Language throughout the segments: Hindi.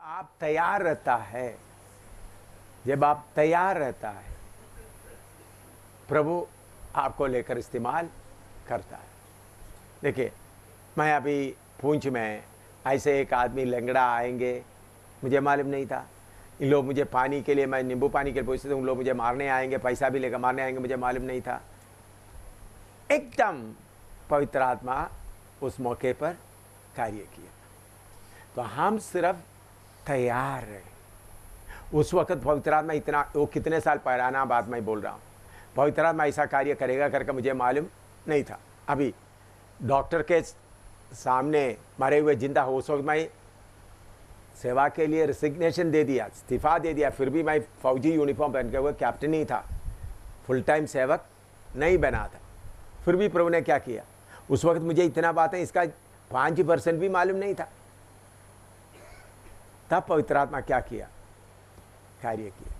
आप तैयार रहता है, जब आप तैयार रहता है, प्रभु आपको लेकर इस्तेमाल करता है। देखिए, मैं अभी पूंछ में ऐसे एक आदमी लंगड़ा आएंगे, मुझे मालूम नहीं था। इन लोग मुझे पानी के लिए, मैं नींबू पानी के लिए पूछते थे, उन लोग मुझे मारने आएंगे, पैसा भी लेकर मारने आएंगे, मुझे मालूम नहीं था। एकदम पवित्र आत्मा उस मौके पर कार्य किया। तो हम सिर्फ तैयार रहे। उस वक्त पवित्र आत्मा इतना, वो कितने साल पुराना बात मैं बोल रहा हूँ, पवित्र आत्मा ऐसा कार्य करेगा करके मुझे मालूम नहीं था। अभी डॉक्टर के सामने मरे हुए जिंदा हो, उस वक्त मैं सेवा के लिए रिसिग्नेशन दे दिया, इस्तीफा दे दिया, फिर भी मैं फौजी यूनिफॉर्म पहन के हुए कैप्टन ही था, फुल टाइम सेवक नहीं बना था। फिर भी प्रभु ने क्या किया, उस वक्त मुझे इतना बात है, इसका 5% भी मालूम नहीं था। तब पवित्र आत्मा क्या किया, कार्य किया।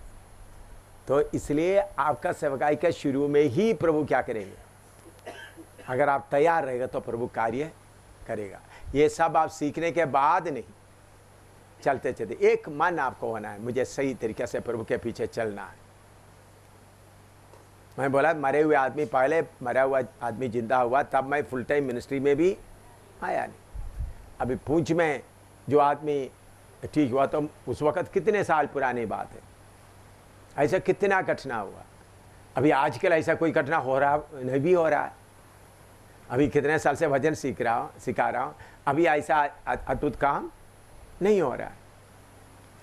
तो इसलिए आपका सेवकाई के शुरू में ही प्रभु क्या करेंगे, अगर आप तैयार रहेगा तो प्रभु कार्य करेगा। ये सब आप सीखने के बाद नहीं, चलते चलते एक मन आपको होना है, मुझे सही तरीके से प्रभु के पीछे चलना है। मैं बोला मरे हुए आदमी, पहले मरा हुआ आदमी जिंदा हुआ तब मैं फुल टाइम मिनिस्ट्री में भी आया नहीं। अभी पूंछ में जो आदमी ठीक हुआ तो उस वक्त कितने साल पुरानी बात है, ऐसा कितना घटना हुआ। अभी आजकल ऐसा कोई घटना हो रहा नहीं भी हो रहा है। अभी कितने साल से भजन सिखा रहा हूँ, अभी ऐसा अद्भुत काम नहीं हो रहा है।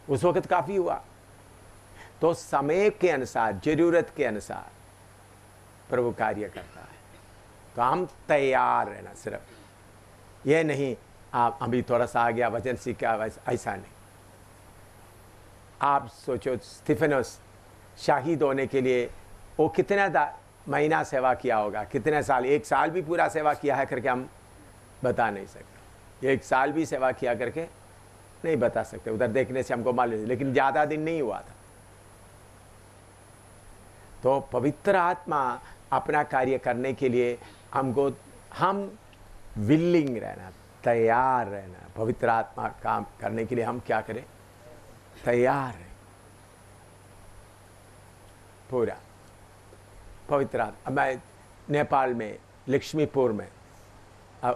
उस वक्त काफ़ी हुआ। तो समय के अनुसार, जरूरत के अनुसार प्रभु कार्य करता है। तो हम तैयार रहना, सिर्फ ये नहीं आप अभी थोड़ा सा आ गया वचन सीखा, ऐसा नहीं। आप सोचो स्टीफेनस शहीद होने के लिए वो कितना महीना सेवा किया होगा, कितने साल, 1 साल भी पूरा सेवा किया है करके हम बता नहीं सकते। 1 साल भी सेवा किया करके नहीं बता सकते, उधर देखने से हमको मालूम, लेकिन ज़्यादा दिन नहीं हुआ था। तो पवित्र आत्मा अपना कार्य करने के लिए हमको, हम विलिंग रहना, तैयार रहना। पवित्र आत्मा काम करने के लिए हम क्या करें, तैयार है पूरा। पवित्र आत्मा, मैं नेपाल में लक्ष्मीपुर में,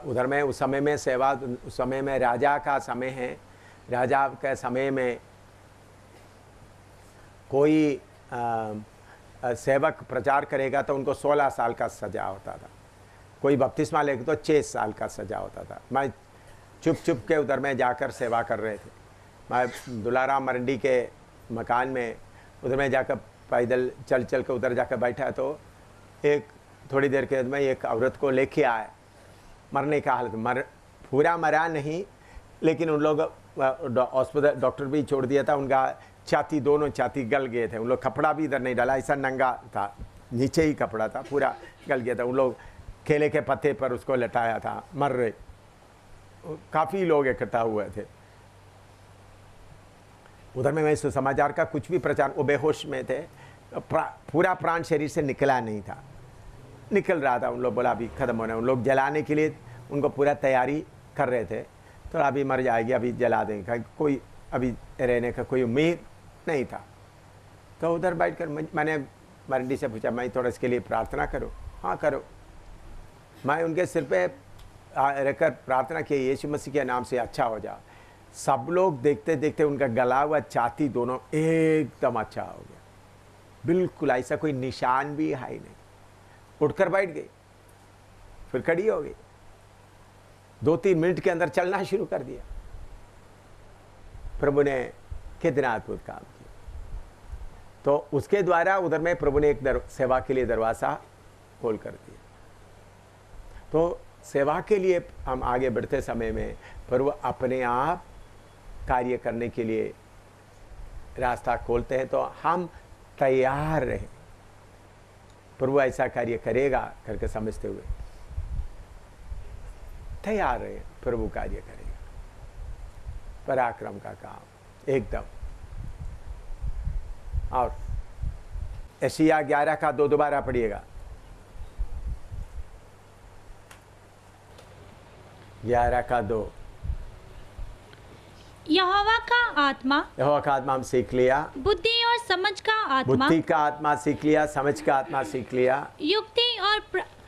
उधर में उस समय में सेवा, उस समय में राजा का समय है। राजा के समय में कोई सेवक प्रचार करेगा तो उनको 16 साल का सजा होता था। कोई बपतिस्मा लेगा तो 6 साल का सजा होता था। मैं चुप चुप के उधर में जाकर सेवा कर रहे थे। मैं दुलाराम मरंडी के मकान में उधर में जाकर पैदल चल के उधर जाकर बैठा, तो एक थोड़ी देर के बाद में एक औरत को लेके आए, मरने का हालत, पूरा मरा नहीं, लेकिन उन लोग हॉस्पिटल डॉक्टर भी छोड़ दिया था, उनका छाती, दोनों छाती गल गए थे। उन लोग कपड़ा भी इधर नहीं डाला, ऐसा नंगा था, नीचे ही कपड़ा था, पूरा गल गया था। उन लोग केले के पत्ते पर उसको लटाया था, मर रहे। काफ़ी लोग इकट्ठा हुए थे उधर में। मैं समाचार का कुछ भी प्रचार, वो बेहोश में थे, पूरा प्राण शरीर से निकला नहीं था, निकल रहा था। उन लोग बोला अभी ख़त्म होना है। उन लोग जलाने के लिए उनको पूरा तैयारी कर रहे थे, तो अभी मर जाएगी, अभी जला देंगे, कोई अभी रहने का कोई उम्मीद नहीं था। तो उधर बैठकर मैंने मरंडी से पूछा, मैं थोड़ा इसके लिए प्रार्थना करूं? हाँ करो। मैं उनके सिर पे रहकर प्रार्थना की, यीशु मसीह के नाम से अच्छा हो जा। सब लोग देखते देखते उनका गला हुआ छाती दोनों एकदम अच्छा हो गया, बिल्कुल ऐसा कोई निशान भी है नहीं। उठकर बैठ गई, फिर खड़ी हो गई, 2-3 मिनट के अंदर चलना शुरू कर दिया। प्रभु ने कितना अद्भुत काम किया। तो उसके द्वारा उधर में प्रभु ने एक सेवा के लिए दरवाज़ा खोल कर दिया। तो सेवा के लिए हम आगे बढ़ते समय में प्रभु अपने आप कार्य करने के लिए रास्ता खोलते हैं। तो हम तैयार रहें, प्रभु ऐसा कार्य करेगा करके समझते हुए तैयार रहे, प्रभु कार्य करेगा। पराक्रम का काम एकदम। और यशायाह 11 का 2 दोबारा पढ़िएगा। 11 का 2। यहोवा का आत्मा, यहोवा का आत्मा हम सीख लिया, बुद्धि और समझ का आत्मा, बुद्धि का आत्मा सीख लिया, समझ का आत्मा सीख लिया, युक्ति और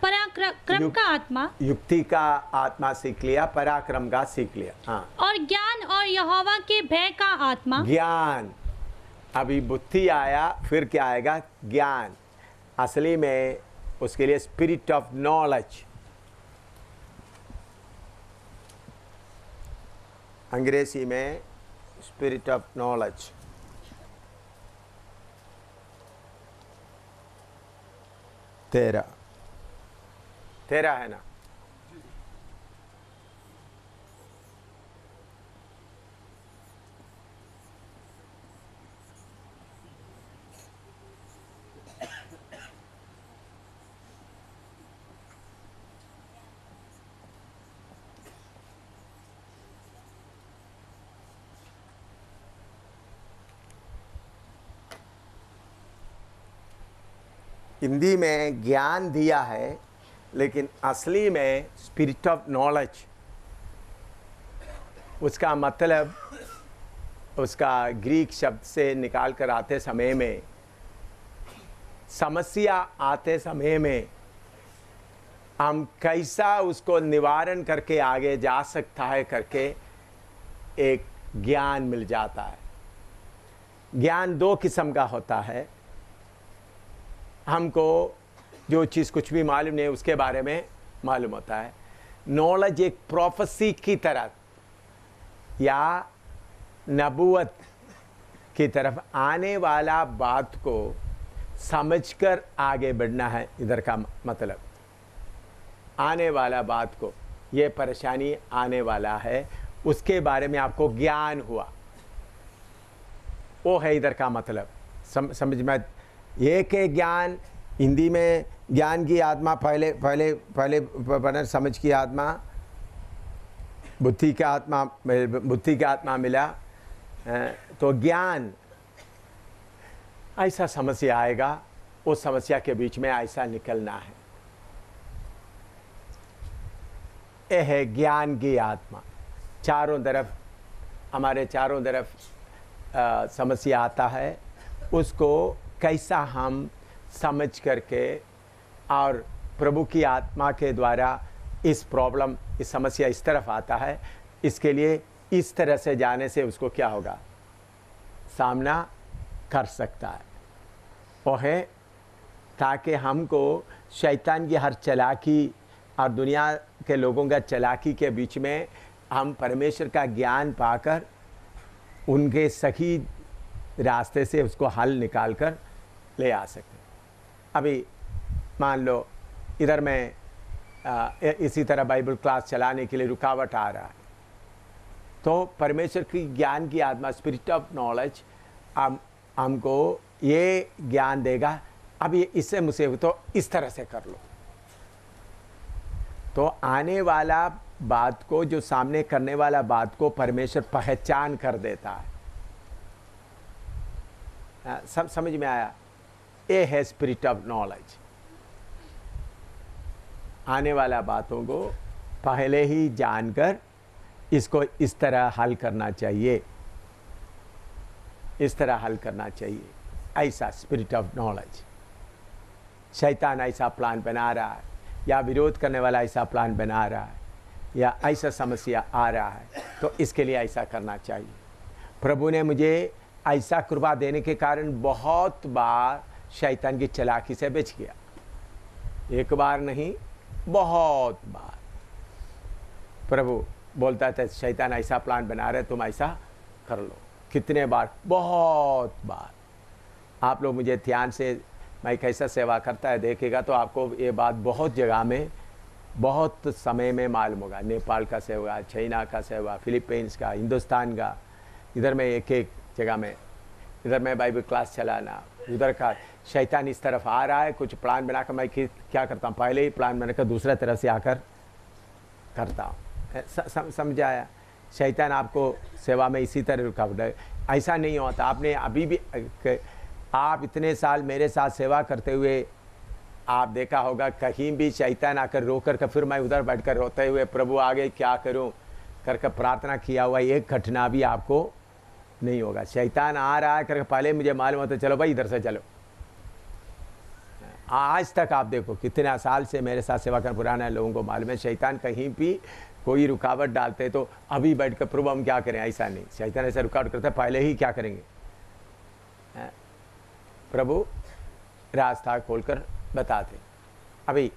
पराक्रम का आत्मा, युक्ति का आत्मा सीख लिया, पराक्रम का सीख लिया। हाँ, और ज्ञान और यहोवा के भय का आत्मा। ज्ञान, अभी बुद्धि आया, फिर क्या आएगा? ज्ञान। असली में उसके लिए स्पिरिट ऑफ नॉलेज, अंग्रेजी में स्पिरिट ऑफ नॉलेज। तेरा है ना? हिंदी में ज्ञान दिया है, लेकिन असली में स्पिरिट ऑफ नॉलेज, उसका मतलब उसका ग्रीक शब्द से निकाल कर आते समय में, समस्या आते समय में हम कैसा उसको निवारण करके आगे जा सकता है करके एक ज्ञान मिल जाता है। ज्ञान दो किस्म का होता है। हमको जो चीज़ कुछ भी मालूम नहीं उसके बारे में मालूम होता है। नॉलेज एक प्रोफेसी की तरह या नबूवत की तरफ आने वाला बात को समझकर आगे बढ़ना है। इधर का मतलब आने वाला बात को, ये परेशानी आने वाला है, उसके बारे में आपको ज्ञान हुआ, वो है इधर का मतलब। समझ में? एक है ज्ञान, हिंदी में ज्ञान की आत्मा, पहले समझ की आत्मा, बुद्धि का आत्मा मिला तो ज्ञान। ऐसा समस्या आएगा, उस समस्या के बीच में ऐसा निकलना है, यह है ज्ञान की आत्मा। चारों तरफ, हमारे चारों तरफ समस्या आता है, उसको कैसा हम समझ करके और प्रभु की आत्मा के द्वारा इस प्रॉब्लम, इस समस्या इस तरफ आता है, इसके लिए इस तरह से जाने से उसको क्या होगा? सामना कर सकता है। वो है ताकि हमको शैतान की हर चालाकी और दुनिया के लोगों का चालाकी के बीच में हम परमेश्वर का ज्ञान पाकर उनके सही रास्ते से उसको हल निकाल कर ले आ सकते। अभी मान लो इधर में इसी तरह बाइबल क्लास चलाने के लिए रुकावट आ रहा है, तो परमेश्वर की ज्ञान की आत्मा, स्पिरिट ऑफ नॉलेज, हमको ये ज्ञान देगा, अब ये इससे मुझसे तो इस तरह से कर लो। तो आने वाला बात को, जो सामने करने वाला बात को परमेश्वर पहचान कर देता है। समझ में आया? ये है स्पिरिट ऑफ नॉलेज। आने वाला बातों को पहले ही जानकर इसको इस तरह हल करना चाहिए, इस तरह हल करना चाहिए, ऐसा स्पिरिट ऑफ नॉलेज। शैतान ऐसा प्लान बना रहा है, या विरोध करने वाला ऐसा प्लान बना रहा है, या ऐसा समस्या आ रहा है, तो इसके लिए ऐसा करना चाहिए। प्रभु ने मुझे ऐसा कृपा देने के कारण बहुत बार शैतान की चालाकी से बच गया। एक बार नहीं, बहुत बार प्रभु बोलता था शैतान ऐसा प्लान बना रहे, तुम ऐसा कर लो। कितने बार? बहुत बार। आप लोग मुझे ध्यान से मैं कैसा सेवा करता है देखेगा तो आपको ये बात बहुत जगह में, बहुत समय में मालूम होगा। नेपाल का सेवा, चाइना का सेवा, फिलीपींस का, हिंदुस्तान का, इधर में एक एक जगह में, इधर मैं बाइबल क्लास चलाना, उधर का शैतान इस तरफ आ रहा है, कुछ प्लान बनाकर मैं क्या करता हूँ, पहले ही प्लान बनाकर दूसरा तरफ से आकर करता हूँ। समझ आया? शैतान आपको सेवा में इसी तरह रुकावट, ऐसा नहीं होता। आपने अभी भी, आप इतने साल मेरे साथ सेवा करते हुए आप देखा होगा, कहीं भी शैतान आकर रो कर फिर मैं उधर बैठकर रोते हुए प्रभु आगे क्या करूं, करके प्रार्थना किया हुआ एक घटना भी आपको नहीं होगा। शैतान आ रहा है करके पहले मुझे मालूम होता चलो भाई इधर से चलो। आज तक आप देखो कितना साल से मेरे साथ सेवा करने पुराने लोगों को मालूम है, शैतान कहीं भी कोई रुकावट डालते तो अभी बैठ कर प्रभु हम क्या करें, ऐसा नहीं। शैतान ऐसा रुकावट करता है पहले ही क्या करेंगे, प्रभु रास्ता खोलकर बताते। अभी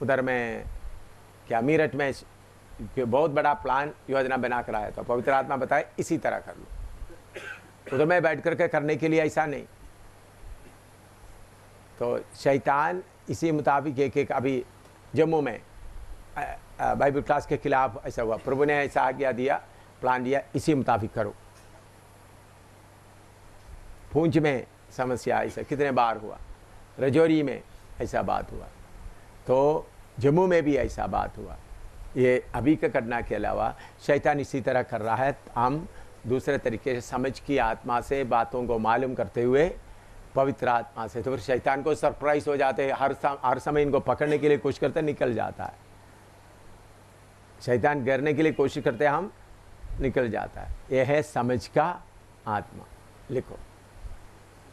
उधर में क्या मीरठ में बहुत बड़ा प्लान योजना बना कर आया था, पवित्र आत्मा बताए इसी तरह कर लो। उधर में बैठ करके करने के लिए ऐसा नहीं। तो शैतान इसी मुताबिक एक अभी जम्मू में बाइबल क्लास के खिलाफ ऐसा हुआ, प्रभु ने ऐसा आज्ञा दिया, प्लान दिया इसी मुताबिक करो। पूंछ में समस्या ऐसा कितने बार हुआ, रजौरी में ऐसा बात हुआ, तो जम्मू में भी ऐसा बात हुआ। ये अभी का घटना के अलावा शैतान इसी तरह कर रहा है। हम दूसरे तरीके से समझ की आत्मा से बातों को मालूम करते हुए पवित्र आत्मा से, तो फिर शैतान को सरप्राइज हो जाते हैं। हर समय इनको पकड़ने के लिए कोशिश करते, निकल जाता है। शैतान गिरने के लिए कोशिश करते हैं, हम निकल जाता है। यह है समझ का आत्मा। लिखो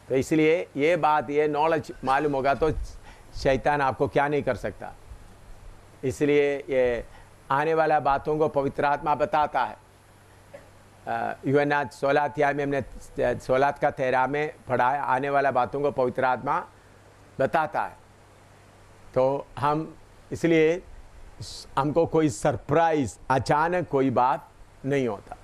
तो इसलिए ये बात, ये नॉलेज मालूम होगा तो शैतान आपको क्या नहीं कर सकता। इसलिए ये आने वाला बातों को पवित्र आत्मा बताता है। यूहन्ना 16 अध्याय में हमने 16 का 13 में पढ़ा है, आने वाला बातों को पवित्र आत्मा बताता है। तो हम इसलिए हमको कोई सरप्राइज, अचानक कोई बात नहीं होता।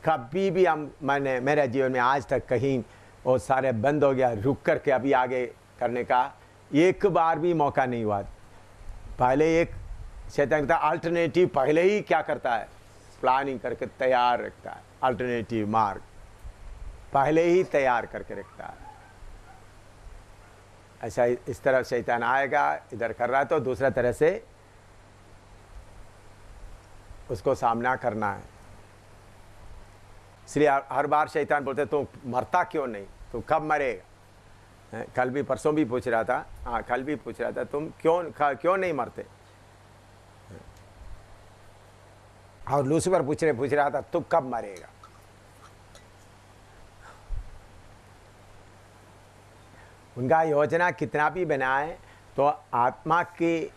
कभी भी मैंने मेरे जीवन में आज तक कहीं वो सारे बंद हो गया, रुक करके अभी आगे करने का एक बार भी मौका नहीं हुआ। पहले एक शैतान का अल्टरनेटिव पहले ही क्या करता है, प्लानिंग करके तैयार रखता है। अल्टरनेटिव मार्ग पहले ही तैयार करके रखता है। ऐसा इस तरह शैतान आएगा, इधर कर रहा है तो दूसरा तरह से उसको सामना करना है। इसलिए हर बार शैतान बोलते तू मरता क्यों नहीं, तू कब मरेगा। कल भी परसों भी पूछ रहा था, हाँ कल भी पूछ रहा था, तुम क्यों नहीं मरते। और लूसीफर पूछ रहा था तू कब मरेगा। उनका योजना कितना भी बनाए तो आत्मा के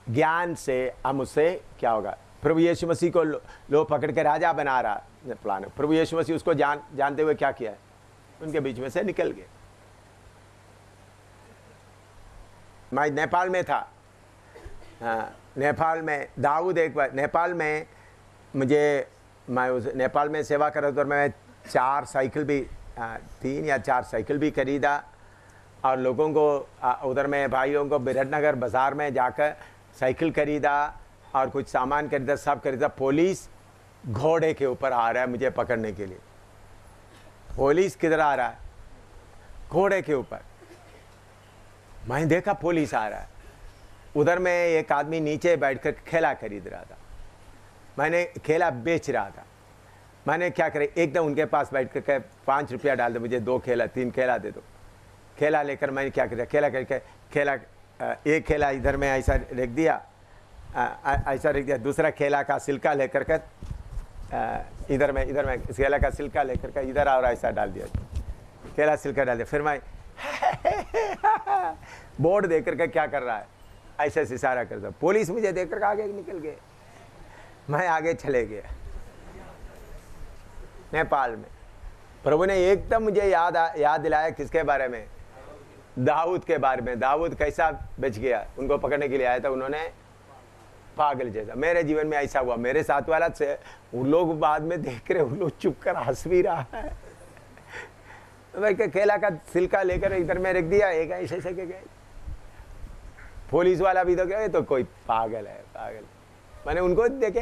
ज्ञान से हम उससे क्या होगा। प्रभु यीशु मसीह को लोग पकड़ के राजा बना रहा प्लान। प्रभु यीशु मसीह उसको जानते हुए क्या किया है, उनके बीच में से निकल गए। मैं नेपाल में था, नेपाल में दाऊद एक बार नेपाल में मैं उस नेपाल में सेवा कर रहा था। मैं 4 साइकिल भी 3 या 4 साइकिल भी खरीदा और लोगों को उधर में भाइयों को बिरटनगर बाज़ार में जाकर साइकिल खरीदा और कुछ सामान खरीदा, सब खरीदा। पुलिस घोड़े के ऊपर आ रहा है मुझे पकड़ने के लिए। पुलिस किधर आ रहा है, घोड़े के ऊपर। मैं देखा पुलिस आ रहा है, उधर में एक आदमी नीचे बैठकर खेला खरीद रहा था, मैंने खेला बेच रहा था। मैंने क्या करे, एकदम उनके पास बैठ कर 5 रुपया डाल दो, मुझे 2 खेला 3 खेला दे दो। खेला लेकर मैंने क्या किया, खेला करके एक खेला इधर में ऐसा रख दिया, ऐसा रख दिया। दूसरा खेला का सिल्का लेकर कर इधर में केला का सिल्का लेकर के इधर और ऐसा डाल दिया, केला सिल्का डाल दिया। फिर मैं बोर्ड देख करके क्या कर रहा है, ऐसे इशारा करता। पुलिस मुझे देख कर आगे निकल गए, मैं आगे चले गया। नेपाल में प्रभु ने एकदम मुझे याद दिलाया किसके बारे में, दाऊद के बारे में। दाऊद कैसा बच गया, उनको पकड़ने के लिए आया था, उन्होंने पागल जैसा। मेरे जीवन में ऐसा हुआ, मेरे साथ वाला से उन लोग बाद में देख रहे, उन लोग चुप कर हंस भी रहा है। भाई केला का सिल्का लेकर इधर में रख दिया, एक ऐसे से के गए। पुलिस वाला भी तो गया, तो कोई पागल है पागल। मैंने उनको देखे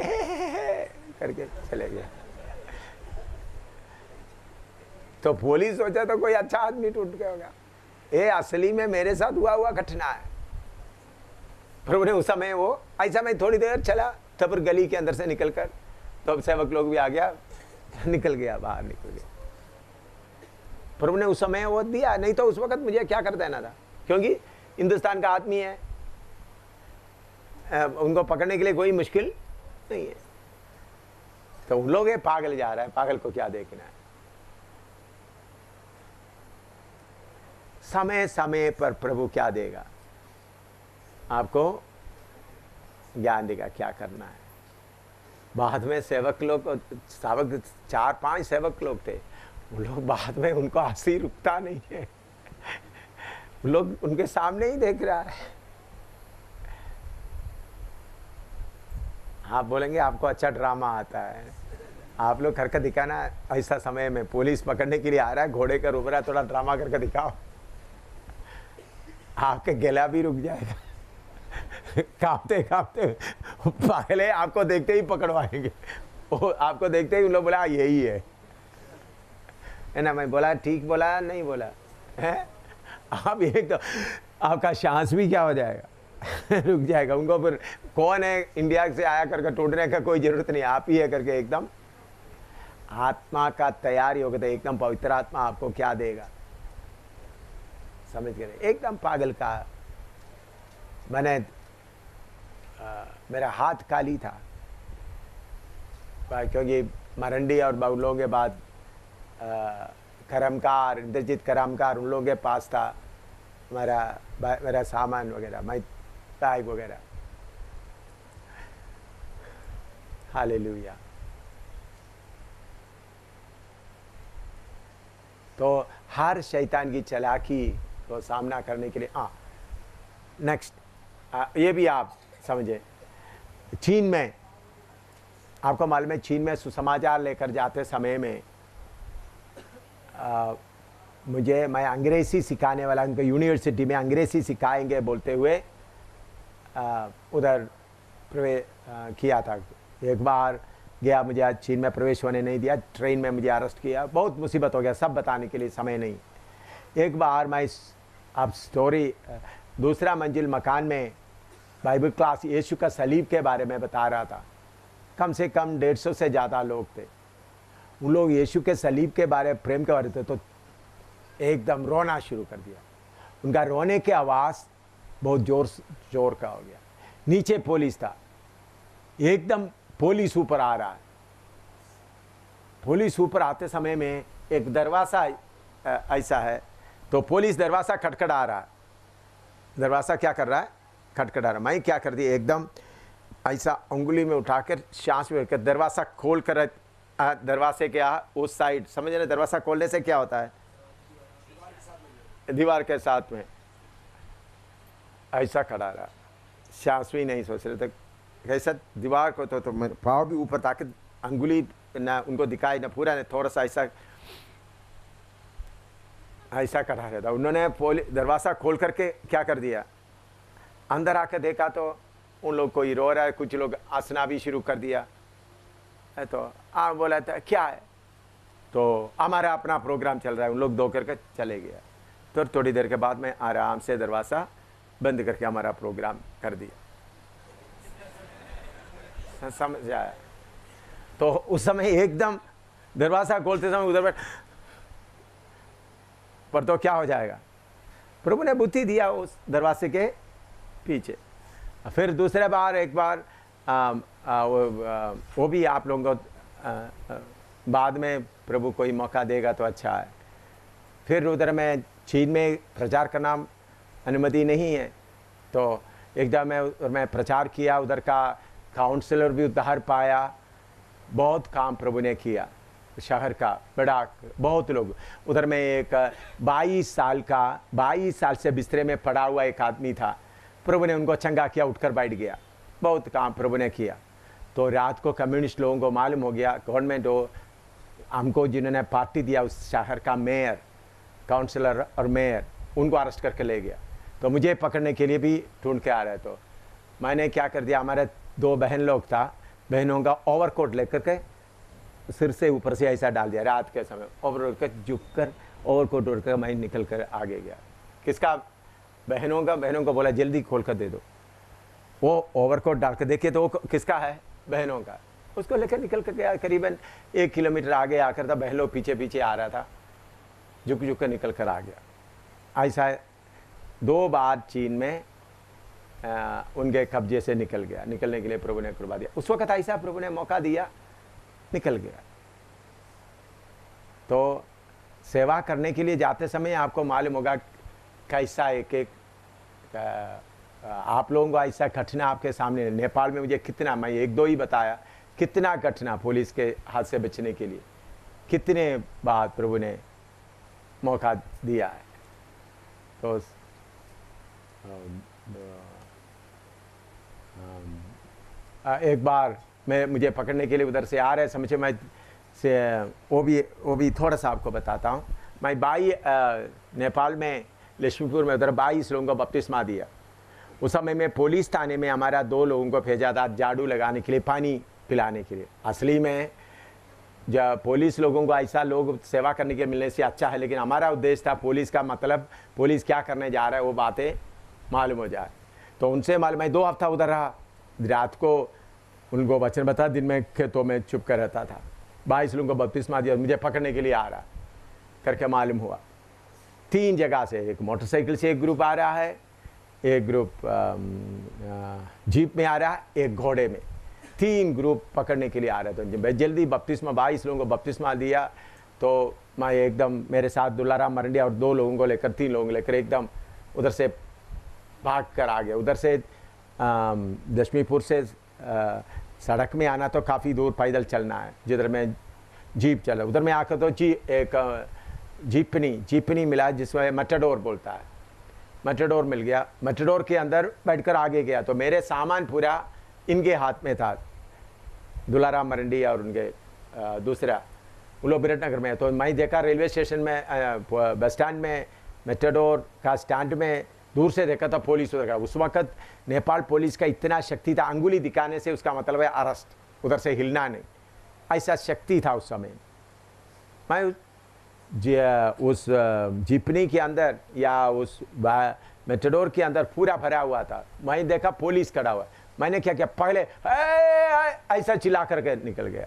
करके चले गए। तो पुलिस सोचा तो कोई अच्छा आदमी टूट गया होगा। ये असली में मेरे साथ हुआ घटना है। प्रभु ने उस समय वो ऐसा, मैं थोड़ी देर चला तब फिर गली के अंदर से निकलकर तो सेवक लोग भी आ गया, निकल गया, बाहर निकल गया। प्रभु ने उस समय वो दिया, नहीं तो उस वक्त मुझे क्या कर देना था। क्योंकि हिंदुस्तान का आदमी है, उनको पकड़ने के लिए कोई मुश्किल नहीं है। तो उन लोग ये पागल जा रहा है, पागल को क्या देखना है। समय समय पर प्रभु क्या देगा, आपको ज्ञान देगा क्या करना है। बाद में सेवक लोग, 4-5 सेवक लोग थे, वो लोग बाद में उनको हंसी रुकता नहीं है, लोग उनके सामने ही देख रहा है। आप बोलेंगे आपको अच्छा ड्रामा आता है, आप लोग करके दिखाना। ऐसा समय में पुलिस पकड़ने के लिए आ रहा है, घोड़े का ऊपर है, थोड़ा ड्रामा करके दिखाओ, आपके गला भी रुक जाएगा। कांपते कांपते पहले आपको देखते ही पकड़वाएंगे, वो आपको देखते ही उन लोग बोला यही है ना। मैं बोला ठीक बोला नहीं बोला है, आप एक तो आपका सांस भी क्या हो जाएगा रुक जाएगा। उनको फिर कौन है इंडिया से आया करके टूटने का कोई जरूरत नहीं, आप ही है करके एकदम आत्मा का तैयारी होगा। तो एकदम पवित्र आत्मा आपको क्या देगा समझ गए। एकदम पागल का मैंने मेरा हाथ खाली था, क्योंकि मरंडी और बाउलों के बाद करमकार, इंद्रजीत करमकार, उन लोगों के पास था मेरा सामान वगैरह, मैं बैग वगैरह। हालेलुया। तो हर शैतान की चालाकी को सामना करने के लिए नेक्स्ट ये भी आप समझे। चीन में आपको मालूम है, चीन में सुसमाचार लेकर जाते समय में मैं अंग्रेजी सिखाने वाला, उनके यूनिवर्सिटी में अंग्रेजी सिखाएंगे बोलते हुए उधर प्रवेश किया था। एक बार गया, मुझे आज चीन में प्रवेश होने नहीं दिया, ट्रेन में मुझे अरेस्ट किया, बहुत मुसीबत हो गया, सब बताने के लिए समय नहीं। एक बार मैं अब स्टोरी दूसरा मंजिल मकान में बाइबल क्लास यीशु का सलीब के बारे में बता रहा था। कम से कम 150 से ज़्यादा लोग थे। उन लोग यीशु के सलीब के बारे में, प्रेम के बारे में तो एकदम रोना शुरू कर दिया। उनका रोने की आवाज़ बहुत जोर का हो गया। नीचे पुलिस था, एकदम पुलिस ऊपर आ रहा है। पुलिस ऊपर आते समय में एक दरवाज़ा ऐसा है, तो पुलिस दरवाज़ा खटखटा रहा है। दरवाज़ा क्या कर रहा है, खटखटा रहा। मैं क्या कर दिया, एकदम ऐसा उंगली में उठाकर सांस में कर दरवाज़ा खोल कर, दरवाजे के उस साइड, समझ रहे, दरवाज़ा खोलने से क्या होता है, दीवार के साथ में ऐसा खड़ा रहा, सांस भी नहीं सोच रहे थे। कैसा दीवार को तो मेरे पाँव भी ऊपर ताकि अंगुली ना उनको दिखाई ना, पूरा नहीं, थोड़ा सा ऐसा खड़ा रहता। उन्होंने दरवाज़ा खोल करके क्या कर दिया, अंदर आकर देखा तो उन लोग कोई रो रहा है, कुछ लोग हंसना भी शुरू कर दिया। तो बोला था क्या है, तो हमारा अपना प्रोग्राम चल रहा है। उन लोग दो करके चले गया। तो थोड़ी देर के बाद में आराम से दरवाज़ा बंद करके हमारा प्रोग्राम कर दिया। समझ आया। तो उस समय एकदम दरवाज़ा खोलते समय उधर बैठ, पर तो क्या हो जाएगा, प्रभु ने बुद्धि दिया उस दरवाजे के पीछे। फिर दूसरे बार एक बार वो भी आप लोगों को बाद में प्रभु कोई मौका देगा तो अच्छा है। फिर उधर में चीन में प्रचार करना अनुमति नहीं है, तो एकदम मैं प्रचार किया, उधर का काउंसलर भी उद्धार पाया। बहुत काम प्रभु ने किया शहर का, बड़ा बहुत लोग। उधर में एक 22 साल से बिस्तरे में पड़ा हुआ एक आदमी था, प्रभु ने उनको चंगा किया, उठकर बैठ गया। बहुत काम प्रभु ने किया। तो रात को कम्युनिस्ट लोगों को मालूम हो गया, गवर्नमेंट हो हमको जिन्होंने पार्टी दिया उस शहर का मेयर, काउंसलर और मेयर, उनको अरेस्ट करके ले गया। तो मुझे पकड़ने के लिए भी ढूंढ के आ रहे। तो मैंने क्या कर दिया, हमारे 2 बहन लोग था, बहनों का ओवरकोट लेकर के सिर से ऊपर से ऐसा डाल दिया। रात के समय ओवरकोट कर झुक कर ओवरकोट उड़ कर मैं निकल कर आगे गया। किसका, बहनों को बोला जल्दी खोल कर दे दो। वो ओवरकोट डाल कर देखिए तो वो किसका है, बहनों का। उसको लेकर निकल कर गया। करीबन 1 किलोमीटर आगे आकर था, बहन लोग पीछे पीछे आ रहा था, झुक कर निकल कर आ गया। ऐसा 2 बार चीन में उनके कब्जे से निकल गया। निकलने के लिए प्रभु ने कृपा दिया। उस वक्त ऐसा प्रभु ने मौका दिया, निकल गया। तो सेवा करने के लिए जाते समय आपको मालूम होगा कैसा एक आप लोगों को ऐसा घटना आपके सामने। नेपाल में मुझे कितना, मैं 1-2 ही बताया, कितना घटना पुलिस के हाथ से बचने के लिए कितने बार प्रभु ने मौका दिया है। तो एक बार मुझे पकड़ने के लिए उधर से आ रहे, समझे, मैं से वो भी थोड़ा सा आपको बताता हूँ। मैं नेपाल में लक्ष्मीपुर में उधर 22 लोगों को बपतिस्मा दिया। उस समय में पुलिस थाने में हमारा 2 लोगों को भेजा था झाड़ू लगाने के लिए, पानी पिलाने के लिए। असली में जब पुलिस लोगों को ऐसा लोग सेवा करने के मिलने से अच्छा है, लेकिन हमारा उद्देश्य था पुलिस का मतलब पुलिस क्या करने जा रहा है वो बातें मालूम हो जाए। तो उनसे मालूम, मैं 2 हफ्ता उधर रहा, रात को उनको वचन बता, दिन में खेतों में चुप कर रहता था। 22 लोगों को बपतिस्मा दिया, मुझे पकड़ने के लिए आ रहा करके मालूम हुआ। 3 जगह से, एक मोटरसाइकिल से एक ग्रुप आ रहा है, एक ग्रुप जीप में आ रहा है, एक घोड़े में। 3 ग्रुप पकड़ने के लिए आ रहे थे। मैं जल्दी बपतिस्मा 22 लोगों को बपतिस्मा दिया। तो मैं एकदम, मेरे साथ दुलाराम मरंडिया और 2 लोगों को लेकर, 3 लोगों को लेकर एकदम उधर से भाग कर आ गया। उधर से लक्ष्मीपुर से सड़क में आना तो काफ़ी दूर पैदल चलना है, जिधर में जीप चला। उधर में आकर तो एक जीपनी मिला जिसमें मटडोर बोलता है, मटडोर मिल गया। मटडोर के अंदर बैठकर आगे गया तो मेरे सामान पूरा इनके हाथ में था, दुलाराम मरंडी और उनके दूसरा, वो लोग बिरटनगर में। तो मैं देखा रेलवे स्टेशन में, बस स्टैंड में, मेट्रोडोर का स्टैंड में दूर से देखा था पुलिस उधर का। उस वक्त नेपाल पुलिस का इतना शक्ति था, अंगुली दिखाने से उसका मतलब है अरेस्ट, उधर से हिलना नहीं, ऐसा शक्ति था उस समय। मैं उस जीपनी के अंदर या उस मेट्रोडोर के अंदर पूरा भरा हुआ था। मैं देखा पुलिस खड़ा हुआ, मैंने क्या किया, पहले ऐसा चिल्ला करके निकल गया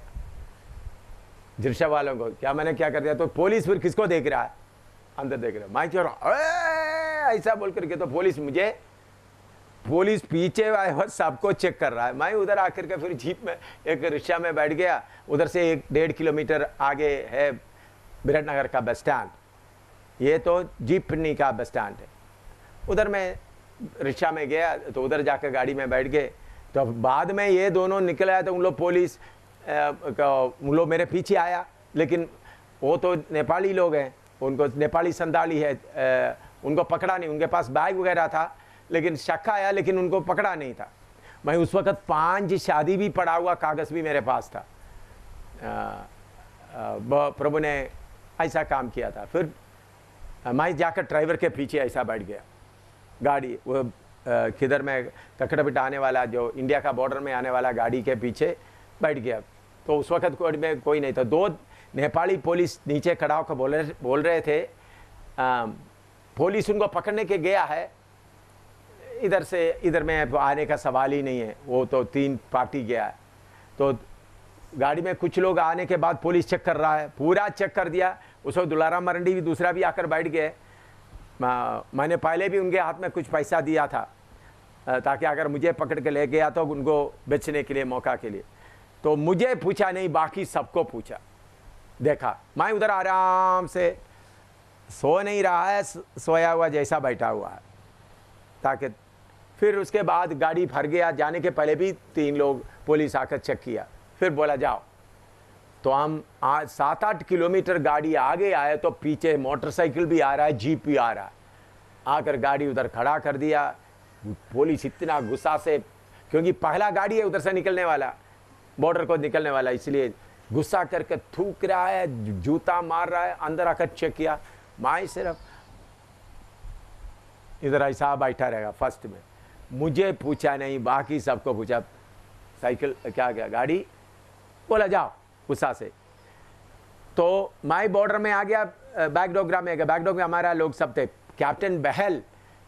रिक्शा वालों को। क्या मैंने क्या कर दिया, तो पुलिस फिर किसको देख रहा है, अंदर देख रहा है। मैं क्या ऐसा बोल करके, तो पुलिस पीछे आया सबको चेक कर रहा है। मैं उधर आकर के फिर जीप में एक रिक्शा में बैठ गया। उधर से 1-1.5 किलोमीटर आगे है बिरटनगर का बस स्टैंड, ये तो जीपनी का बस स्टैंड है। उधर मैं रिक्शा में गया तो उधर जाकर गाड़ी में बैठ गए। तो बाद में ये दोनों निकल आया तो उन लोग पुलिस उन लोग मेरे पीछे आया, लेकिन वो तो नेपाली लोग हैं, उनको नेपाली संताली है, उनको पकड़ा नहीं। उनके पास बैग वगैरह था, लेकिन शक आया, लेकिन उनको पकड़ा नहीं था। मैं उस वक्त 5 शादी भी पड़ा हुआ कागज़ भी मेरे पास था। प्रभु ने ऐसा काम किया था। फिर मैं जाकर ड्राइवर के पीछे ऐसा बैठ गया, गाड़ी वो किधर में ककड़ाबिट आने वाला, जो इंडिया का बॉर्डर में आने वाला गाड़ी के पीछे बैठ गया। तो उस वक्त कोई नहीं था। 2 नेपाली पुलिस नीचे खड़ा होकर बोल रहे थे, पुलिस उनको पकड़ने के गया है, इधर से इधर में आने का सवाल ही नहीं है, वो तो 3 पार्टी गया है। तो गाड़ी में कुछ लोग आने के बाद पुलिस चेक कर रहा है, पूरा चेक कर दिया। उसको दुलाराम मरंडी भी दूसरा भी आकर बैठ गए। मैंने पहले भी उनके हाथ में कुछ पैसा दिया था, ताकि अगर मुझे पकड़ के ले गया तो उनको बेचने के लिए, मौका के लिए। तो मुझे पूछा नहीं, बाकी सबको पूछा। देखा मैं उधर आराम से सो नहीं रहा है, सोया हुआ जैसा बैठा हुआ है, ताकि फिर उसके बाद गाड़ी भर गया। जाने के पहले भी 3 लोग पुलिस आकर चेक किया, फिर बोला जाओ। तो हम 7-8 किलोमीटर गाड़ी आगे आए तो पीछे मोटरसाइकिल भी आ रहा है, जीप भी आ रहा है। आकर गाड़ी उधर खड़ा कर दिया। पुलिस इतना गुस्सा से, क्योंकि पहला गाड़ी है उधर से निकलने वाला, बॉर्डर को निकलने वाला, इसलिए गुस्सा करके थूक रहा है, जूता मार रहा है। अंदर आकर चेक किया, मैं सिर्फ इधर ऐसा बैठा रहेगा फर्स्ट में, मुझे पूछा नहीं, बाकी सबको पूछा। साइकिल क्या गाड़ी, बोला जाओ, गुस्सा से। तो मैं बॉर्डर में आ गया, बैकडोगरा में गया। बैकडोगरा में हमारा लोग सब थे। कैप्टन बहल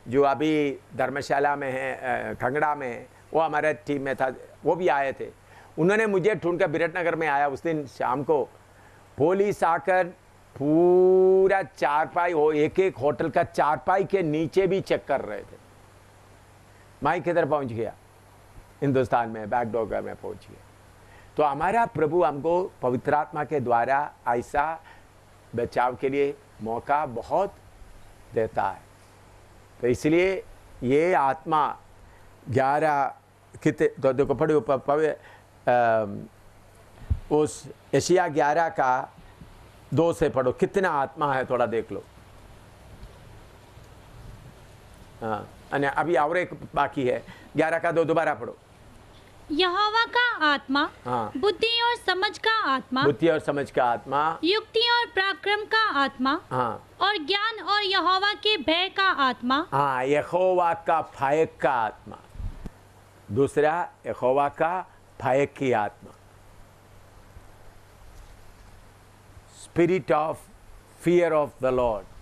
जो अभी धर्मशाला में है, खंगड़ा में है, वो हमारे टीम में था, वो भी आए थे। उन्होंने मुझे ढूंढ कर बिरटनगर में आया। उस दिन शाम को पुलिस आकर पूरा चारपाई हो, एक एक होटल का चारपाई के नीचे भी चेक कर रहे थे। मैं किधर पहुंच गया? हिंदुस्तान में बैकडोगर में पहुंच गया। तो हमारा प्रभु हमको पवित्र आत्मा के द्वारा ऐसा बचाव के लिए मौका बहुत देता है। तो इसलिए ये आत्मा 11 कितने तो देखो पढ़ो उस एशिया 11 का 2 से पढ़ो, कितना आत्मा है थोड़ा देख लो। हाँ, अभी और एक बाकी है, 11 का 2 दोबारा पढ़ो। यहोवा का आत्मा, हाँ। बुद्धि और समझ का आत्मा, बुद्धि और समझ का आत्मा, युक्ति और पराक्रम का आत्मा, हाँ और ज्ञान और यहोवा के भय का आत्मा, हाँ, यहोवा का भय का आत्मा। दूसरा यहोवा का भय की आत्मा, spirit of fear of the Lord.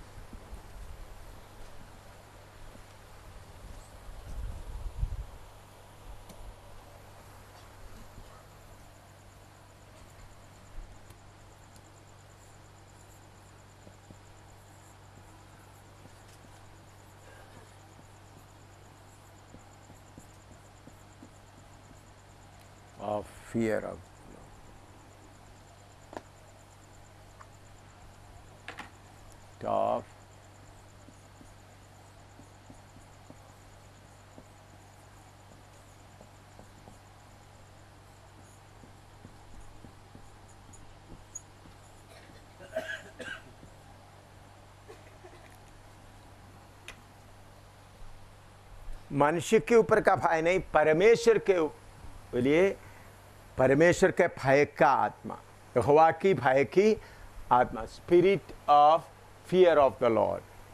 Of fear of of मनुष्य के ऊपर का भय नहीं, परमेश्वर के लिए, परमेश्वर के भय का आत्मा, यहोवा की भय की आत्मा, spirit of fear of the Lord.